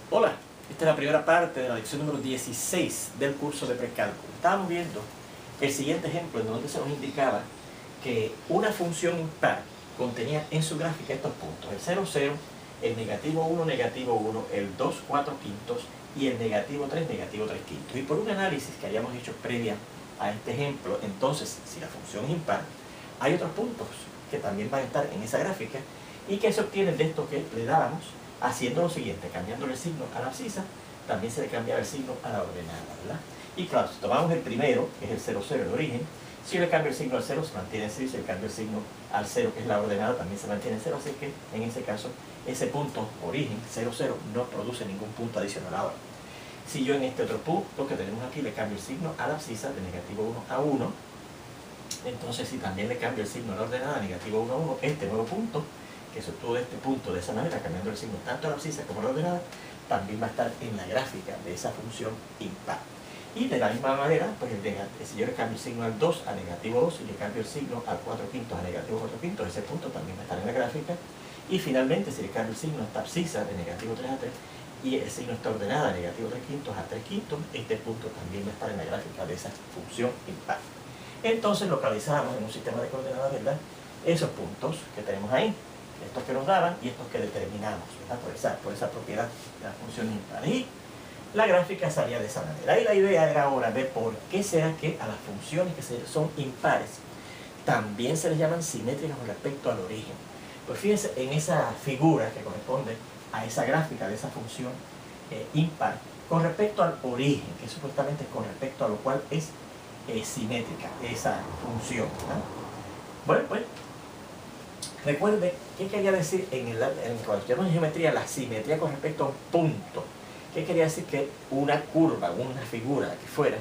Hola, esta es la primera parte de la lección número 16 del curso de precálculo. Estábamos viendo el siguiente ejemplo en donde se nos indicaba que una función impar contenía en su gráfica estos puntos: el 0, 0, el negativo 1, negativo 1, el 2, 4 quintos y el negativo 3, negativo 3 quintos. Y por un análisis que habíamos hecho previa a este ejemplo, entonces, si la función es impar, hay otros puntos que también van a estar en esa gráfica y que se obtienen de esto que le dábamos haciendo lo siguiente: cambiándole el signo a la abscisa, también se le cambiaba el signo a la ordenada, ¿verdad? Y claro, si tomamos el primero, que es el 0, 0, el origen, si yo le cambio el signo al 0, se mantiene en 0, y si le cambio el signo al 0, que es la ordenada, también se mantiene en 0, así que en ese caso, ese punto origen, 0, 0, no produce ningún punto adicional ahora. Si yo en este otro punto que tenemos aquí le cambio el signo a la abscisa, de negativo 1 a 1, entonces si también le cambio el signo a la ordenada, negativo 1 a 1, este nuevo punto, que se obtuvo de este punto de esa manera, cambiando el signo tanto a la abscisa como a la ordenada, también va a estar en la gráfica de esa función impar. Y de la misma manera, pues si yo le cambio el signo al 2 a negativo 2 y le cambio el signo al 4 quintos a negativo 4 quintos, ese punto también va a estar en la gráfica. Y finalmente, si le cambio el signo a esta abscisa de negativo 3 a 3 y el signo está ordenada negativo 3 quintos a 3 quintos, este punto también va a estar en la gráfica de esa función impar. Entonces localizamos en un sistema de coordenadas, ¿verdad?, esos puntos que tenemos ahí, estos que nos daban y estos que determinamos, ¿verdad?, por esa propiedad de la función impar. Y la gráfica salía de esa manera. Y la idea era ahora ver por qué será que a las funciones que son impares también se les llaman simétricas con respecto al origen. Pues fíjense en esa figura que corresponde a esa gráfica de esa función impar con respecto al origen, que supuestamente es con respecto a lo cual es simétrica esa función, ¿verdad? Bueno, pues recuerde qué quería decir en cualquier geometría la simetría con respecto a un punto. ¿Qué quería decir? Que una curva, una figura que fuera,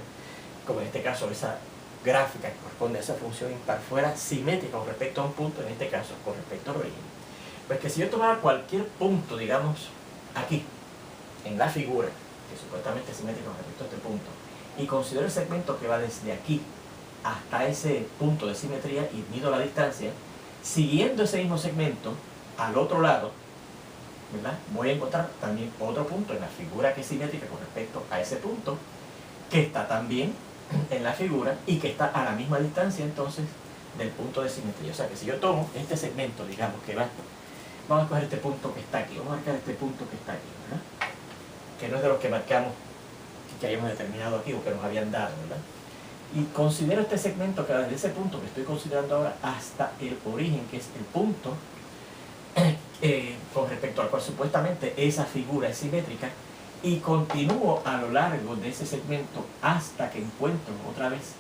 como en este caso esa gráfica que corresponde a esa función impar, fuera simétrica con respecto a un punto, en este caso con respecto al origen. Pues que si yo tomara cualquier punto, digamos, aquí, en la figura, que supuestamente es simétrica con respecto a este punto, y considero el segmento que va desde aquí hasta ese punto de simetría y mido la distancia, siguiendo ese mismo segmento al otro lado, ¿verdad?, voy a encontrar también otro punto en la figura que es simétrica con respecto a ese punto, que está también en la figura y que está a la misma distancia entonces del punto de simetría. O sea que si yo tomo este segmento, digamos que va, vamos a coger este punto que está aquí, vamos a marcar este punto que está aquí, ¿verdad?, que no es de los que marcamos que hayamos determinado aquí o que nos habían dado, ¿verdad? Y considero este segmento que va desde ese punto que estoy considerando ahora hasta el origen, que es el punto con respecto al cual supuestamente esa figura es simétrica, y continúo a lo largo de ese segmento hasta que encuentro otra vez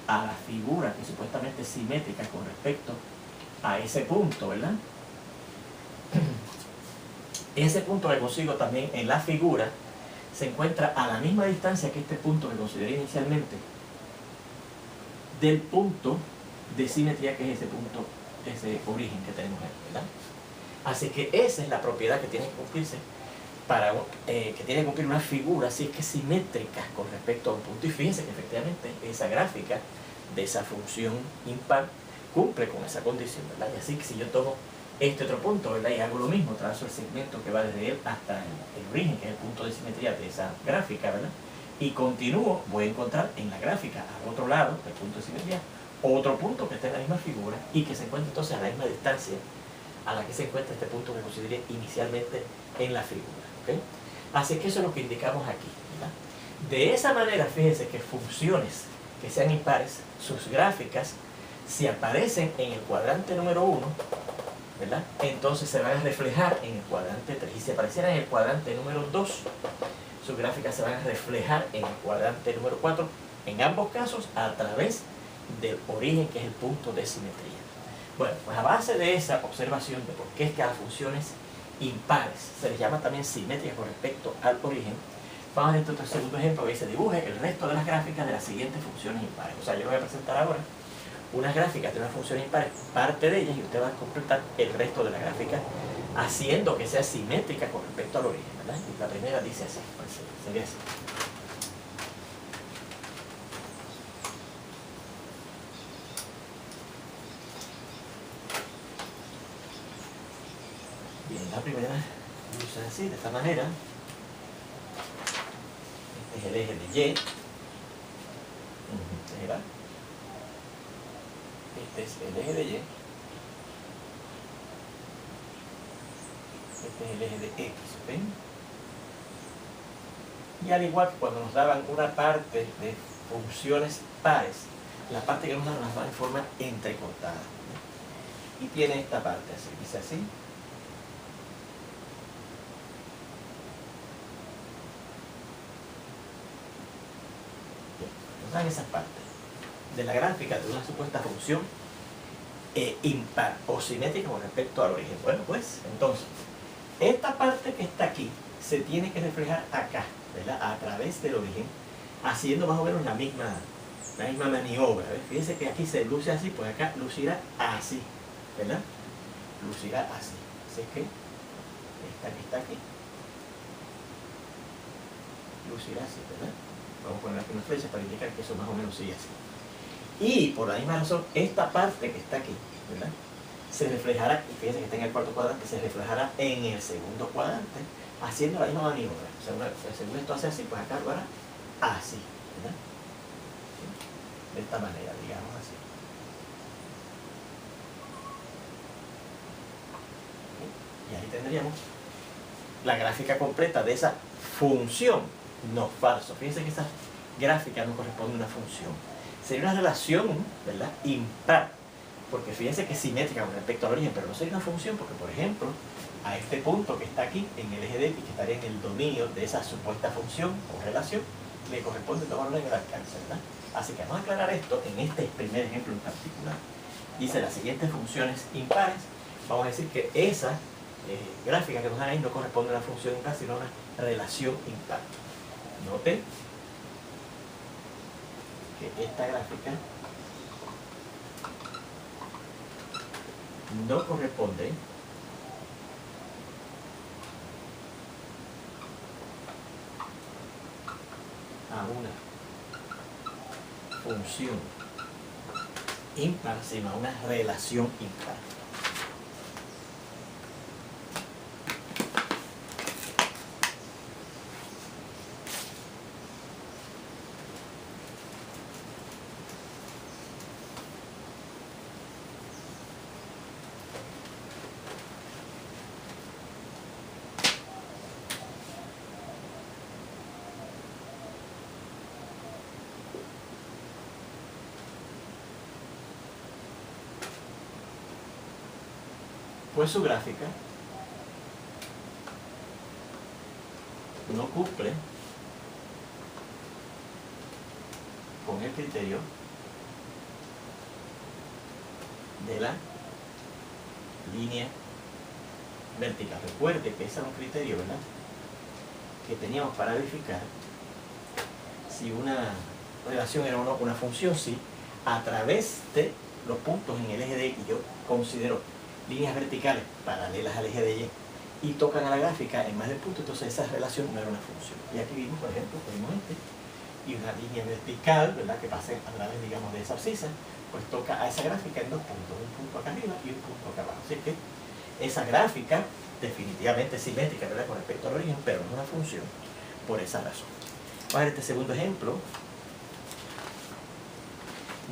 a la figura que supuestamente es simétrica con respecto a ese punto, ¿verdad? Ese punto que consigo también en la figura se encuentra a la misma distancia que este punto que consideré inicialmente del punto de simetría, que es ese punto, ese origen que tenemos ahí, ¿verdad? Así que esa es la propiedad que tiene que cumplirse que tiene que cumplir una figura, así es que simétrica con respecto a un punto. Y fíjense que efectivamente esa gráfica de esa función impar cumple con esa condición, ¿verdad? Y así que si yo tomo este otro punto, ¿verdad?, y hago lo mismo, trazo el segmento que va desde él hasta el origen, que es el punto de simetría de esa gráfica, ¿verdad?, y continúo, voy a encontrar en la gráfica al otro lado del punto de simetría otro punto que esté en la misma figura y que se encuentre entonces a la misma distancia a la que se encuentra este punto que consideré inicialmente en la figura, ¿okay? Así que eso es lo que indicamos aquí, ¿verdad? De esa manera, fíjense que funciones que sean impares, sus gráficas, si aparecen en el cuadrante número 1, ¿verdad?, entonces se van a reflejar en el cuadrante 3. Y si aparecieran en el cuadrante número 2, sus gráficas se van a reflejar en el cuadrante número 4, en ambos casos a través del origen, que es el punto de simetría. Bueno, pues a base de esa observación de por qué es que a las funciones impares se les llama también simétricas con respecto al origen, vamos a ver este otro segundo ejemplo que dice: dibuje el resto de las gráficas de las siguientes funciones impares. O sea, yo les voy a presentar ahora unas gráficas de unas funciones impares, parte de ellas, y usted va a completar el resto de la gráfica haciendo que sea simétrica con respecto al origen, ¿verdad? Y la primera dice así, pues sería así. Bien, la primera luce así, de esta manera. es el eje de Y. ¿Verdad? Este es el eje de Y. Este es el eje de X, ¿ven? Y al igual que cuando nos daban una parte de funciones pares, la parte que nos dan las va en forma entrecortada. Y tiene esta parte así, dice así. Nos dan esas partes de la gráfica de una supuesta función impar o simétrica con respecto al origen. Bueno, pues, entonces, esta parte que está aquí se tiene que reflejar acá, ¿verdad? A través del origen, haciendo más o menos la misma maniobra. ¿Ves? Fíjense que aquí se luce así, pues acá lucirá así, ¿verdad? Lucirá así. Así que esta que está aquí lucirá así, ¿verdad? Vamos a poner aquí una flecha para indicar que eso más o menos sigue así. Y por la misma razón, esta parte que está aquí, ¿verdad? Se reflejará, y fíjense que está en el cuarto cuadrante, se reflejará en el segundo cuadrante, haciendo la misma maniobra. O sea, según esto hace así, pues acá lo hará así, ¿verdad? De esta manera, digamos así. Y ahí tendríamos la gráfica completa de esa función, no falso. Fíjense que esa gráfica no corresponde a una función. Sería una relación, ¿verdad?, impar, porque fíjense que es simétrica con respecto al origen, pero no sería una función porque, por ejemplo, a este punto que está aquí en el eje de X, que estaría en el dominio de esa supuesta función o relación, le corresponde tomarlo en el alcance, ¿verdad? Así que vamos a aclarar esto en este primer ejemplo en particular. Dice las siguientes funciones impares. Vamos a decir que esa gráfica que nos dan ahí no corresponde a una función impar, sino a una relación impar. Noten que esta gráfica no corresponde a una función impar, sino a una relación impar. Pues su gráfica no cumple con el criterio de la línea vertical. Recuerde que ese era un criterio, ¿verdad?, que teníamos para verificar si una relación era o no una función, si a través de los puntos en el eje de X yo considero líneas verticales paralelas al eje de Y y tocan a la gráfica en más de un punto, entonces esa relación no era una función. Y aquí vimos, por ejemplo, y una línea vertical, ¿verdad?, que pase a través, digamos, de esa abscisa, pues toca a esa gráfica en dos puntos, un punto acá arriba y un punto acá abajo. Así que esa gráfica definitivamente es simétrica, ¿verdad?, con respecto al origen, pero no es una función por esa razón. Vamos a ver este segundo ejemplo,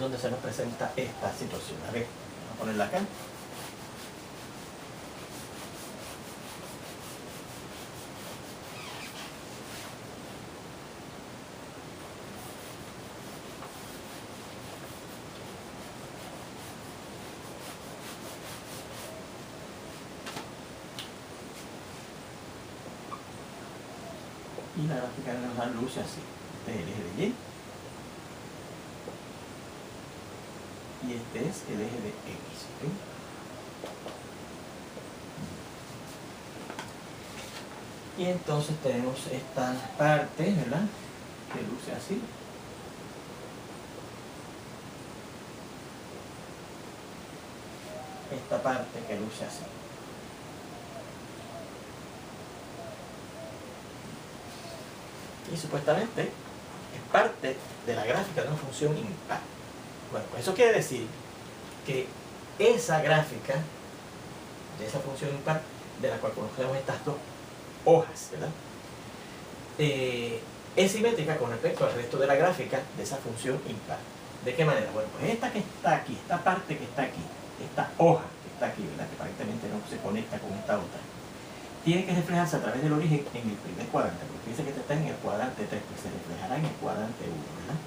donde se nos presenta esta situación. A ver, vamos a ponerla acá. Y la gráfica nos da luce así. Este es el eje de Y. Y este es el eje de X. ¿Okay? Y entonces tenemos esta parte, ¿verdad?, que luce así. Esta parte que luce así. Y supuestamente es parte de la gráfica de una función impar. Bueno, pues eso quiere decir que esa gráfica de esa función impar, de la cual conocemos estas dos hojas, ¿verdad?, es simétrica con respecto al resto de la gráfica de esa función impar. ¿De qué manera? Bueno, pues esta que está aquí, esta parte que está aquí, esta hoja que está aquí, ¿verdad? Que aparentemente no se conecta con esta otra, tiene que reflejarse a través del origen en el primer cuadrante, porque dice que está en el cuadrante 3, pues se reflejará en el cuadrante 1, ¿verdad?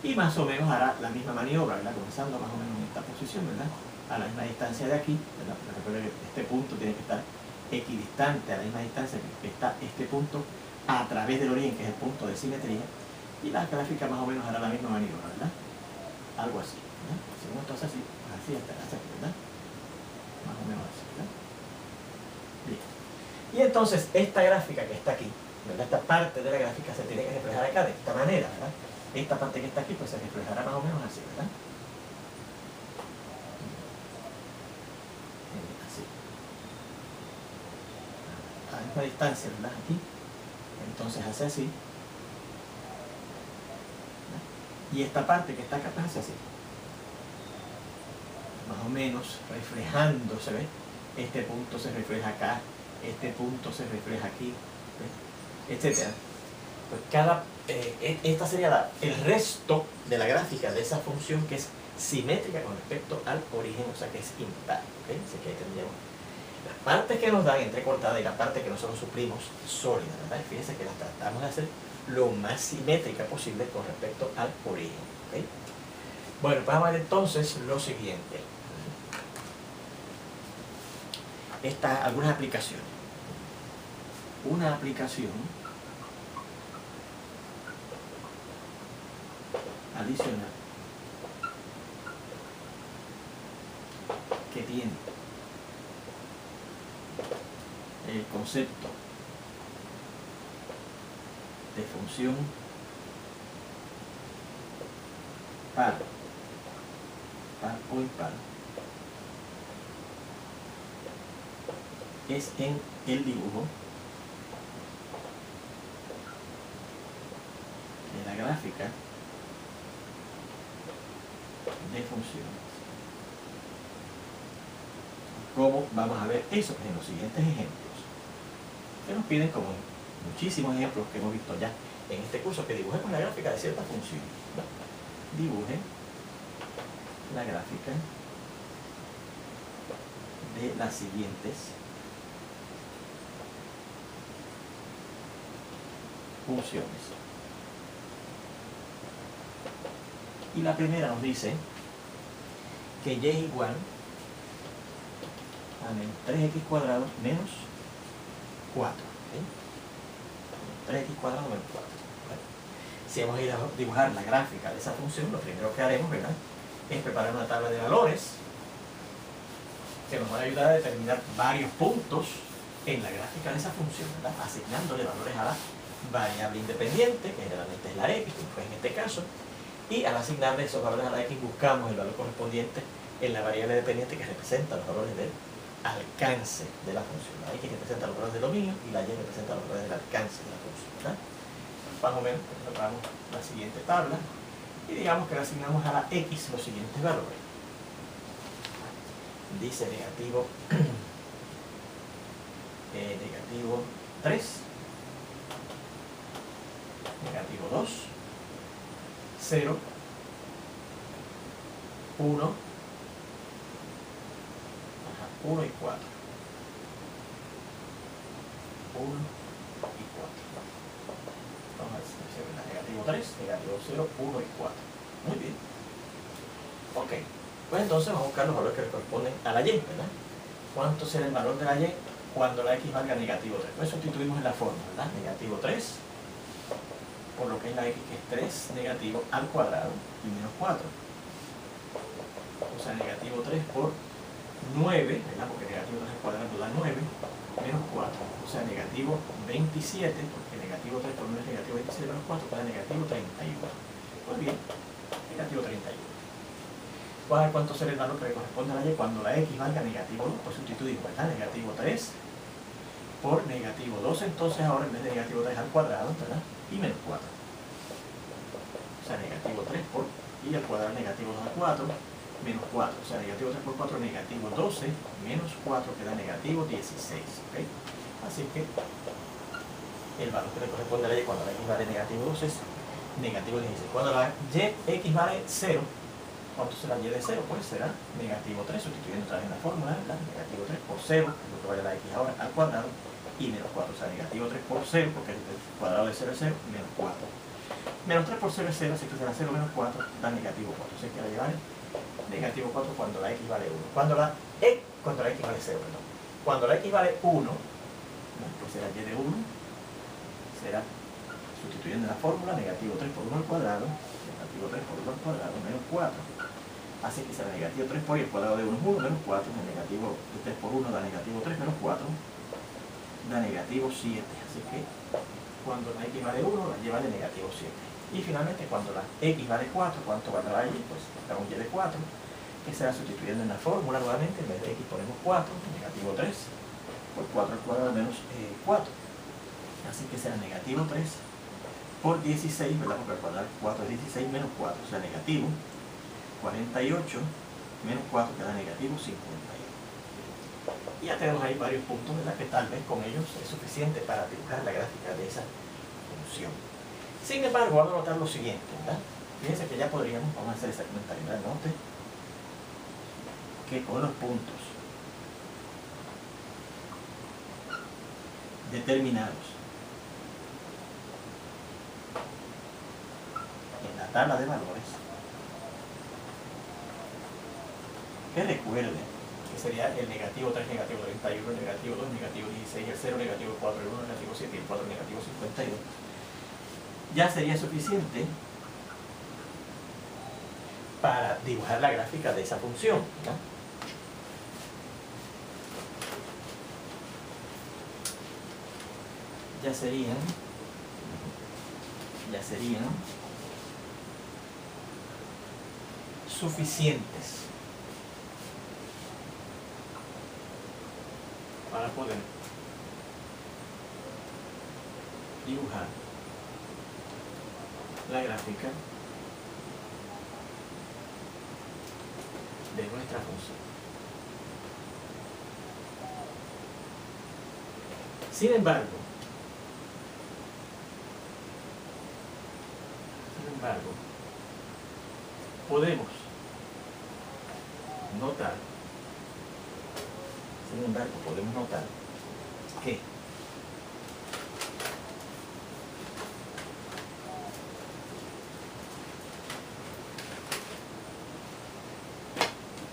Y más o menos hará la misma maniobra, ¿verdad? Comenzando más o menos en esta posición, ¿verdad? A la misma distancia de aquí, ¿verdad? Porque recuerden que este punto tiene que estar equidistante a la misma distancia que está este punto a través del origen, que es el punto de simetría, y la gráfica más o menos hará la misma maniobra, ¿verdad? Algo así, ¿verdad? Según esto es así, pues así hasta aquí, ¿verdad? Más o menos así, ¿verdad? Bien. Y entonces esta gráfica que está aquí, ¿verdad? Esta parte de la gráfica se tiene que reflejar acá de esta manera, ¿verdad? Esta parte que está aquí pues se reflejará más o menos así, ¿verdad? Así. A la misma distancia, ¿verdad? Aquí. Entonces hace así. Y esta parte que está acá pues hace así. Más o menos reflejándose, ¿ves? Este punto se refleja acá, este punto se refleja aquí, ¿ves? Etcétera. Pues esta sería el resto de la gráfica de esa función que es simétrica con respecto al origen, o sea que es impar, ¿okay? Así que ahí tendríamos las partes que nos dan entrecortadas y la parte que nosotros suplimos sólida, ¿verdad? Fíjense que las tratamos de hacer lo más simétrica posible con respecto al origen, ¿okay? Bueno, vamos a ver entonces lo siguiente. Algunas aplicaciones. Una aplicación adicional que tiene el concepto de función par o impar es en el dibujo de la gráfica de funciones. ¿Cómo vamos a ver eso? Pues en los siguientes ejemplos, que nos piden, como muchísimos ejemplos que hemos visto ya en este curso, que dibujemos la gráfica de cierta función. Dibuje la gráfica de las siguientes funciones. Y la primera nos dice que y es igual a 3x cuadrado menos 4. ¿Okay? 3x cuadrado menos 4. ¿Vale? Si hemos ido a dibujar la gráfica de esa función, lo primero que haremos, ¿verdad?, es preparar una tabla de valores que nos va a ayudar a determinar varios puntos en la gráfica de esa función, ¿verdad?, asignándole valores a la variable independiente, que generalmente es la x, como fue en este caso, y al asignarle esos valores a la x buscamos el valor correspondiente en la variable dependiente que representa los valores del alcance de la función. La x representa los valores del dominio y la y representa los valores del alcance de la función, ¿verdad? Más o menos preparamos la siguiente tabla y digamos que le asignamos a la x los siguientes valores. Dice negativo 3, negativo 2, 0, 1, 1 y 4. 1 y 4. Vamos a ver, negativo 3, negativo 0, 1 y 4. Muy bien. Ok. Pues entonces vamos a buscar los valores que le corresponden a la y, ¿verdad? ¿Cuánto será el valor de la y cuando la x valga negativo 3? Pues sustituimos en la forma, ¿verdad? Negativo 3 por lo que es la x, que es 3 negativo al cuadrado y menos 4. O sea, negativo 3 por 9, ¿verdad? Porque negativo 3 al cuadrado da 9, menos 4. O sea, negativo 27, porque negativo 3 por 9 es negativo 27 menos 4, da negativo 31. Pues bien, negativo 31. Voy a ver cuánto será el valor que le corresponde a la y cuando la x valga negativo 2, pues sustituimos, ¿verdad? Negativo 3 por negativo 2, entonces ahora en vez de negativo 3 al cuadrado, ¿verdad?, y menos 4. O sea, negativo 3 por y al cuadrado negativo 2 al 4, menos 4. O sea, negativo 3 por 4, negativo 12, menos 4 que da negativo 16. ¿Okay? Así que el valor que le corresponde a la y cuando la x vale negativo 2 es negativo 16. Cuando la x vale 0, ¿cuánto será y de 0? Pues será negativo 3, sustituyendo otra vez en la fórmula, ¿verdad? Negativo 3 por 0, que es lo que vale la x ahora, al cuadrado, y menos 4, o sea, negativo 3 por 0, porque el cuadrado de 0 es 0, menos 4. Menos 3 por 0 es 0, así que será 0 menos 4, da negativo 4. Así que la y vale negativo 4 cuando la x vale 1. Cuando la x vale 0, perdón. Cuando la x vale 1, pues será y de 1, será, sustituyendo en la fórmula, negativo 3 por 1 al cuadrado, negativo 3 por 1 al cuadrado, menos 4. Así que será negativo 3 por y el cuadrado de 1 es 1, menos 4, el negativo de 3 por 1 da negativo 3, menos 4, da negativo 7. Así que cuando la x vale 1, la y vale negativo 7. Y finalmente, cuando la x vale 4, ¿cuánto valdrá y? Pues da un y de 4, que será sustituyendo en la fórmula nuevamente, en vez de x ponemos 4, negativo 3, por 4 al cuadrado menos 4. Así que será negativo 3 por 16, ¿verdad? Porque al cuadrado 4 es 16 menos 4, o sea, negativo 48 menos 4 que da negativo 51. Y ya tenemos ahí varios puntos, ¿verdad? Que tal vez con ellos es suficiente para dibujar la gráfica de esa función. Sin embargo, vamos a notar lo siguiente, ¿verdad? Fíjense que ya podríamos, vamos a hacer ese comentario, ¿verdad? Note que con los puntos determinados en la tabla de valores, que recuerden que sería el negativo 3, negativo 31, el negativo 2, negativo 16, el 0, negativo 4, el 1, negativo 7 y el 4, negativo 52, ya sería suficiente para dibujar la gráfica de esa función, ¿no? Ya serían suficientes para poder dibujar la gráfica de nuestra función. Sin embargo, podemos notar que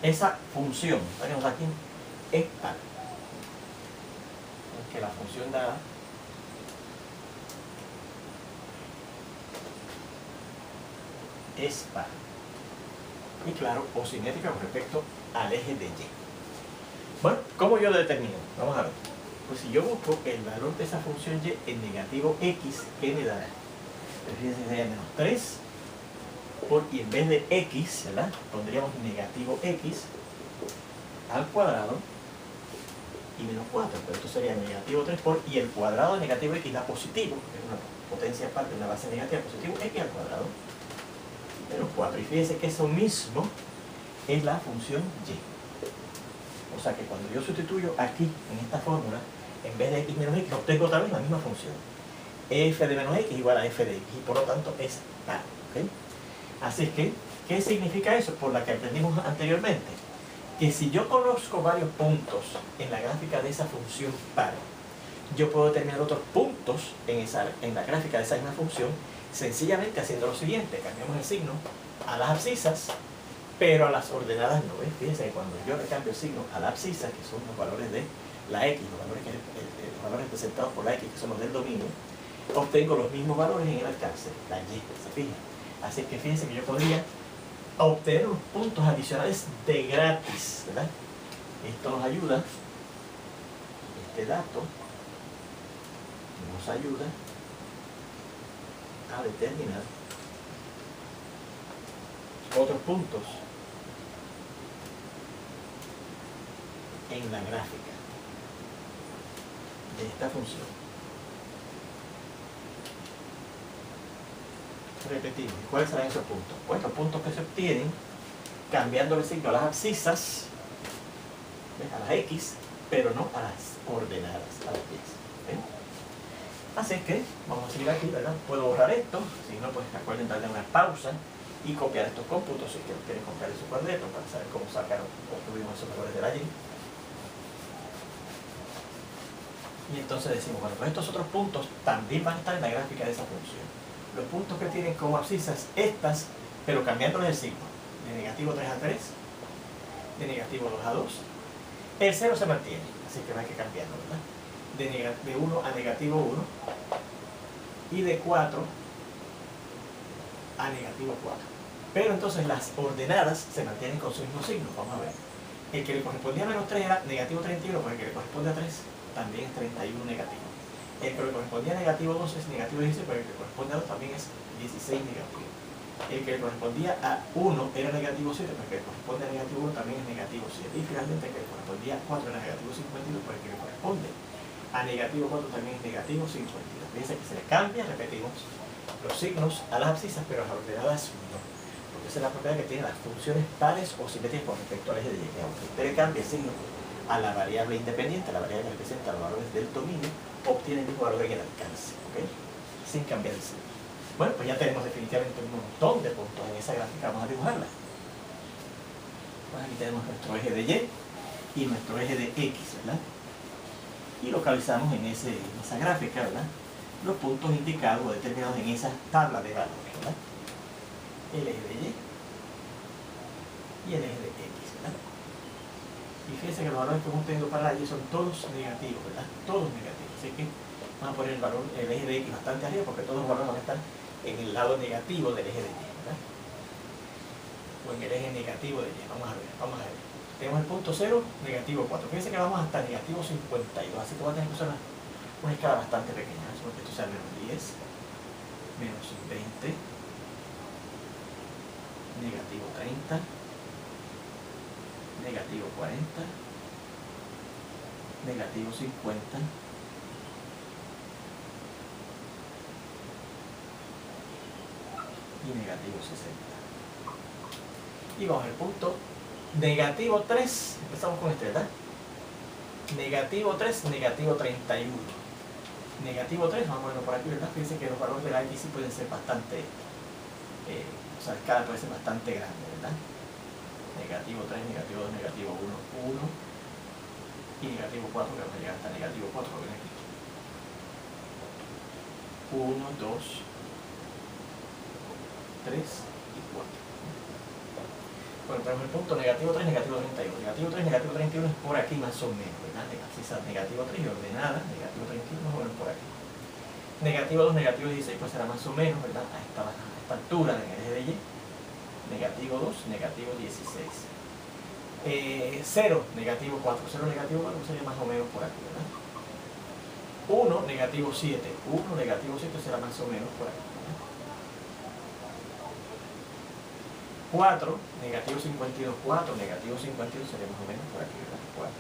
esa función, tenemos aquí, es par. Que la función dada es par. Y claro, o simétrica con respecto al eje de y. Bueno, ¿cómo yo lo determino? Vamos a ver. Pues si yo busco el valor de esa función y en negativo x, ¿qué me dará? Pues fíjense, sería menos 3 por, y en vez de x, ¿verdad? Pondríamos negativo x al cuadrado y menos 4. Pero esto sería negativo 3 por, y el cuadrado de negativo x da positivo, que es una potencia aparte de una base negativa, positivo x al cuadrado, menos 4. Y fíjense que eso mismo es la función y. O sea que cuando yo sustituyo aquí, en esta fórmula, en vez de x menos x, obtengo otra vez la misma función. F de menos x igual a f de x, y por lo tanto es par. ¿Okay? Así es que, ¿qué significa eso? Por la que aprendimos anteriormente. Que si yo conozco varios puntos en la gráfica de esa función par, yo puedo determinar otros puntos en la gráfica de esa misma función, sencillamente haciendo lo siguiente: cambiamos el signo a las abscisas, pero a las ordenadas no. ¿Ves? Fíjense que cuando yo le cambio el signo a la abscisa, que son los valores de la x, los valores representados por la x, que son los del dominio, obtengo los mismos valores en el alcance, la y, ¿se fijan? Así que fíjense que yo podría obtener unos puntos adicionales de gratis, ¿verdad? Esto nos ayuda, este dato nos ayuda a determinar otros puntos en la gráfica de esta función. Repetimos, ¿cuáles serán esos puntos? Pues los puntos que se obtienen cambiando el signo a las abscisas, ¿ves? A las x, pero no a las ordenadas, a las y. Así es que vamos a seguir aquí, ¿verdad? Puedo borrar esto, si no, pues recuerden darle una pausa y copiar estos cómputos si quieren copiar en su cuaderno para saber cómo sacaron o obtuvimos esos valores de la Y. Y entonces decimos, bueno, pues estos otros puntos también van a estar en la gráfica de esa función. Los puntos que tienen como abscisas estas, pero cambiándoles el signo, de negativo 3 a 3, de negativo 2 a 2. El 0 se mantiene, así que no hay que cambiarlo, ¿verdad? De 1 a negativo 1 y de 4 a negativo 4. Pero entonces las ordenadas se mantienen con su mismo signo. Vamos a ver. El que le correspondía a menos 3 era negativo 31, pues el que le corresponde a 3 también es 31 negativo. El que le correspondía a negativo 2 es negativo 16, pues el que le corresponde a 2 también es 16 negativo. El que le correspondía a 1 era negativo 7, pues el que le corresponde a negativo 1 también es negativo 7. Y finalmente el que le correspondía a 4 era negativo 52, pues el que le corresponde a negativo 4 también es negativo 52. Fíjense que se le cambia, repetimos, los signos a las abscisas, pero a las ordenadas no. Porque esa es la propiedad que tienen las funciones pares o simétricas con respecto al eje de Y. Aunque usted le cambie el signo a la variable independiente, la variable que representa los valores del dominio, obtiene el mismo valor en el alcance, ¿ok? Sin cambiar el signo. Bueno, pues ya tenemos definitivamente un montón de puntos en esa gráfica, vamos a dibujarla. Pues aquí tenemos nuestro eje de Y y nuestro eje de X, ¿verdad? Y localizamos en esa gráfica, ¿verdad?, los puntos indicados o determinados en esa tabla de valores, ¿verdad? El eje de Y y el eje de X, ¿verdad? Y fíjense que los valores que hemos tenido para la Y son todos negativos, ¿verdad? Todos negativos. Así que vamos a poner el eje de X bastante arriba porque todos los valores van a estar en el lado negativo del eje de Y, ¿verdad? O en el eje negativo de Y. Vamos a ver. Tenemos el punto 0, negativo 4. Fíjense que vamos hasta negativo 52, así que va a tener que usar una escala bastante pequeña. Porque esto sea menos 10, menos 20, negativo 30, negativo 40, negativo 50, y negativo 60. Y vamos al punto negativo 3, empezamos con este, ¿verdad? Negativo 3, negativo 31. Negativo 3, vamos a ponerlo por aquí, ¿verdad? Fíjense que los valores de la X sí pueden ser bastante, o sea, la escala puede ser bastante grande, ¿verdad? Negativo 3, negativo 2, negativo 1, 1, y negativo 4, que vamos a llegar hasta negativo 4, lo ven aquí. 1, 2, 3 y 4. Bueno, tenemos el punto negativo 3, negativo 31. Negativo 3, negativo 31 es por aquí más o menos, ¿verdad? Negativo 3 y ordenada, negativo 31 más o menos por aquí. Negativo 2, negativo 16 pues será más o menos, ¿verdad? A esta altura en el eje de Y. Negativo 2, negativo 16. 0, negativo 4. 0, negativo 4 sería más o menos por aquí, ¿verdad? 1, negativo 7. 1, negativo 7 será más o menos por aquí. 4, negativo 52, 4, negativo 52 sería más o menos por aquí, ¿verdad? 4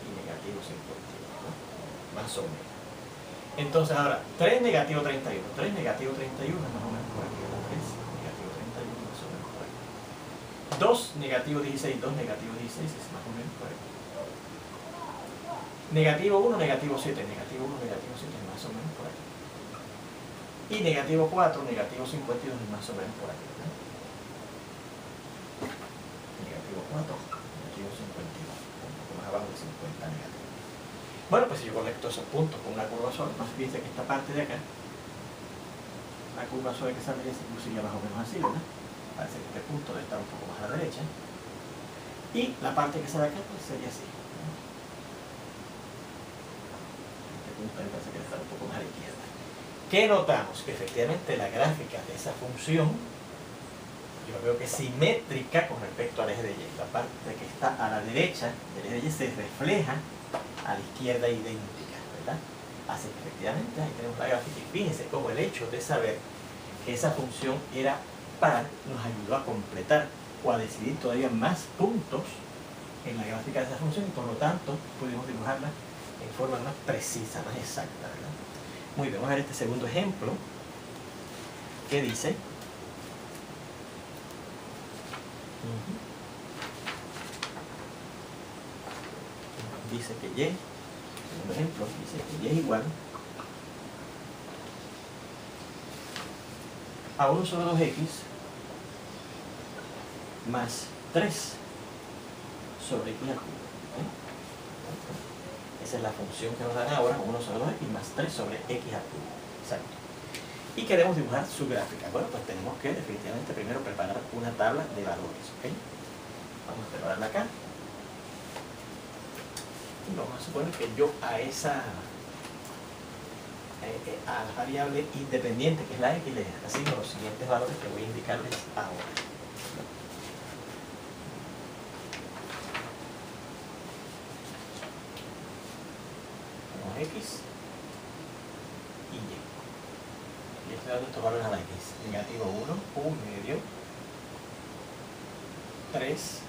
y negativo 52, ¿no? Más o menos. Entonces ahora, 3, negativo 31, 3, negativo 31 es más o menos por aquí, ¿verdad? 3, negativo 31 más o menos por aquí. 2, negativo 16, 2, negativo 16 es más o menos por aquí. Negativo 1, negativo 7, negativo 1, negativo 7 es más o menos por aquí. Y negativo 4, negativo 52 es más o menos por aquí, ¿verdad? Negativo 4, negativo 52, un poco más abajo de 50 negativo. Bueno, pues si yo conecto esos puntos con una curva suave, pues fíjense que esta parte de acá, la curva suave que sale se sería más o menos así, ¿verdad? Parece que este punto debe estar un poco más a la derecha. Y la parte que sale acá, pues sería así, ¿verdad? Este punto ahí parece que debe estar un poco más a la izquierda. ¿Qué notamos? Que efectivamente la gráfica de esa función yo veo que es simétrica con respecto al eje de Y. La parte que está a la derecha del eje de Y se refleja a la izquierda idéntica, ¿verdad? Así que efectivamente ahí tenemos la gráfica y fíjense cómo el hecho de saber que esa función era par nos ayudó a completar o a decidir todavía más puntos en la gráfica de esa función y por lo tanto pudimos dibujarla en forma más precisa, más exacta, ¿verdad? Muy bien, vamos a ver este segundo ejemplo que dice dice que Y, segundo ejemplo, dice que Y es igual a 1 sobre 2x más 3 sobre x al cubo. Esa es la función que nos dan ahora, 1 sobre 2x más 3 sobre x al cubo. Exacto. Y queremos dibujar su gráfica. Bueno, pues tenemos que definitivamente primero preparar una tabla de valores. ¿Okay? Vamos a prepararla acá. Y vamos a suponer que yo a esa a la variable independiente, que es la x, le asigno los siguientes valores que voy a indicarles ahora. Tenemos x y y. Y estoy dando estos valores a la x. Negativo 1, 1 medio, 3,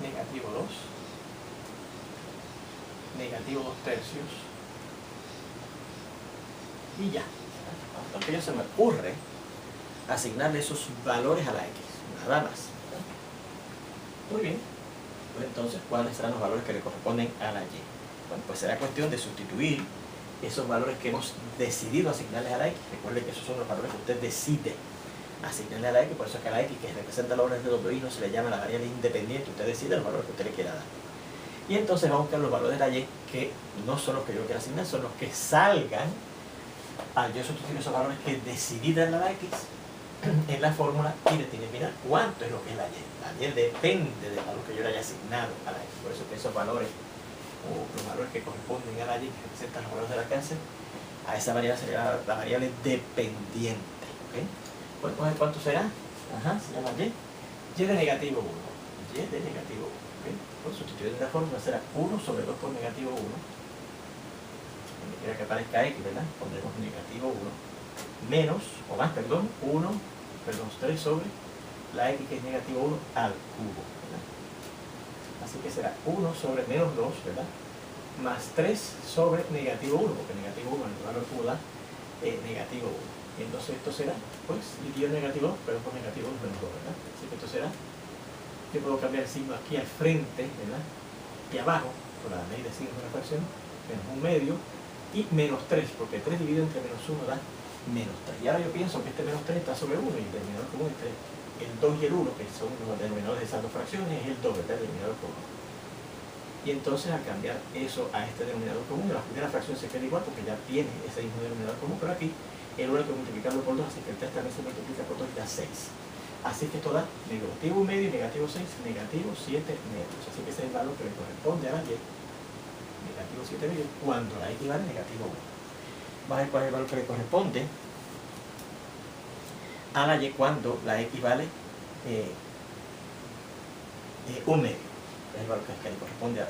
negativo 2, negativo 2 tercios, y ya. Entonces ya se me ocurre asignarle esos valores a la x, nada más. Muy bien. Pues entonces, ¿cuáles serán los valores que le corresponden a la y? Bueno, pues será cuestión de sustituir esos valores que hemos decidido asignarles a la x. Recuerde que esos son los valores que usted decide asignarle a la x, por eso es que a la x, que representa los valores de w, no se le llama la variable independiente. Usted decide los valores que usted le quiera dar. Y entonces vamos a buscar los valores de la y, que no son los que yo quiero asignar, son los que salgan al yo sustituir esos valores que decidí darle a la x en la fórmula y determinar cuánto es lo que es la y. La y depende del valor que yo le haya asignado a la x. Por eso que esos valores, o los valores que corresponden a la y, que representan los valores del alcance, a esa variable se le llama la variable dependiente. ¿Okay? Bueno, pues ¿cuánto será? Ajá, se llama y. Y de negativo 1. Y de negativo 1. ¿Okay? Pues sustituir de la fórmula será 1 sobre 2 por negativo 1. Donde quiera que aparezca x, ¿verdad? Pondremos negativo 1. Menos, o más, perdón, 3 sobre la x, que es negativo 1 al cubo, ¿verdad? Así que será 1 sobre menos 2, ¿verdad? Más 3 sobre negativo 1, porque negativo 1 en el valor cubo da negativo 1. Y entonces esto será, pues, dividido negativo 2, pero por negativo 1 menos 2, ¿verdad? Así que esto será, yo puedo cambiar el signo aquí al frente, ¿verdad? Y abajo, por la ley de signos de la fracción, menos 1 medio, y menos 3, porque 3 dividido entre menos 1 da menos 3. Y ahora yo pienso que este menos 3 está sobre 1, y el denominador común entre el 2 y el 1, que son los denominadores de esas dos fracciones, es el 2, ¿verdad? El denominador común. Y entonces al cambiar eso a este denominador común, la primera fracción se queda igual porque ya tiene ese mismo denominador común, pero aquí el 1 hay que multiplicarlo por 2, así que el 3 también se multiplica por 2 y da 6. Así que esto da negativo 1 medio y negativo 6, negativo 7 medios. Así que ese es el valor que le corresponde a la y, negativo 7 medios, cuando la x vale negativo 1. Vamos a ver cuál es el valor que le corresponde a la y cuando la x vale 1 medio. Es el valor que le corresponde a